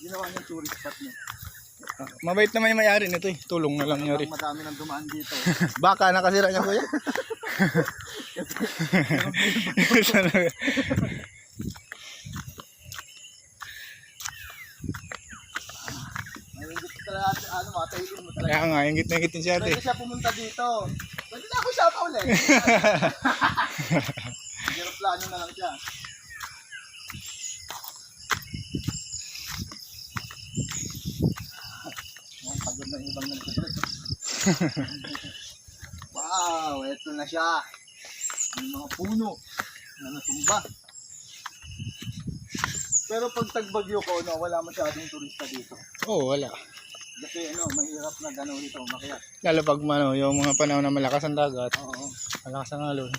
Ginawa niyang tourist spot niya. Mabait naman yung may-ari nito eh. Tulong na lang yun. Madami nang dumaan dito. Baka nakasira niya kuya. Nahingit talaga, matahilin mo talaga. Kaya nga, ingit na ingitin siya ate. Pwede siya pumunta dito. Pwede na ako siya pa ulit. Aeroplano na lang siya. Pagod na yung ibang nagtitrip. Wow, eto na siya. May mga puno na natumba. Pero pag tagbagyo ko, wala masyadong turista dito. Oo, wala. Kasi mahirap na gano'n dito umakyat. Lalo pag yung mga panahon na malakas ang dagat. Oo. Malakas ang alon.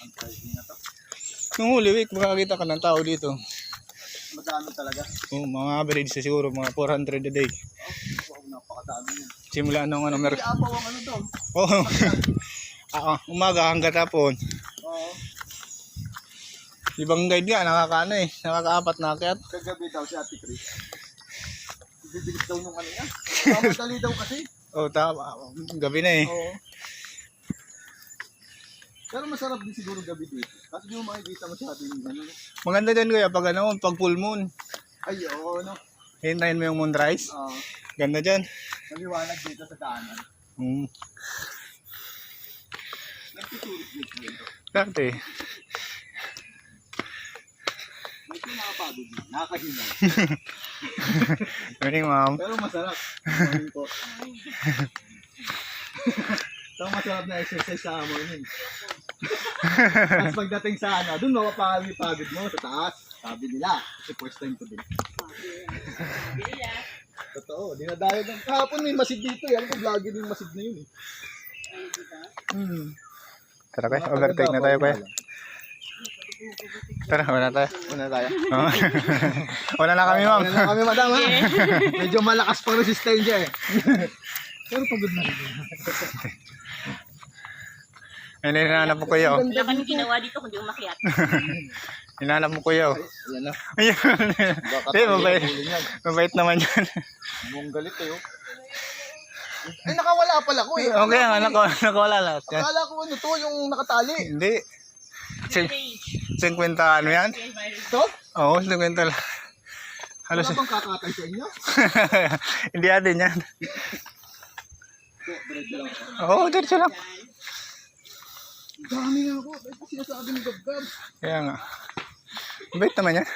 Ang pricing na to. Nung huli week, makakita ka ng tao dito. Madami talaga. Mga average sa siguro, mga 400 a day. Wow, napakadami yun. Simula nung May apaw ang doon. Oo. Umaga hanggang hapon. Oo. Ibang guide nga, nakakaapat na akyat. Kagabi daw si Ate Chris. Bibilis daw nung kanina. Madali daw kasi. Gabi na eh. Oo. Pero masarap din siguro gabi dito. Kasi di mo makikita masyado yung Maganda dyan kuya, pag full moon. Ay, oo, Hintayin mo yung moonrise. Oo. Ganda dyan. Maliwanag dito sa daanan. Nagtutulis dito. Dati. May pinakapagod na. Nakakahinga. Morning ma'am. Pero masarap. Morning po. Ito masarap na exercise sa morning. Tapos pagdating sa doon mapapagod mo sa taas. Sabi nila. Kasi first time ko din. Totoo. Dinadayo ng kahapon may masid dito. Yan ko vlogger yung masid na yun eh. Tara kuya, overtake na tayo kuya. Tara, wala tayo. Wala na kami ma'am. Wala na kami madam ha. Medyo malakas pa resistensya eh. Pero pagod na rin. Ayun, hinahanap mo kuya. Wala kami ginawa dito kundi umakyat. Hinahanap mo kuya. Ayan na. Ayun. Mabait naman yan. Mong galit eh oh. Ay nakawala pala ko eh. Okay nga, nakawala lahat yan. Akala ko yung nakatali. Hindi. 50 ano yan? Ito? Oo, 50 lang. Wala Halos. bang kakatay sa inyo? Hindi atin yan. Diretso lang. Oo, diretso lang. Dami nga ako. Ay, sinasabi ni Gab. Kaya nga. Mabait naman yan.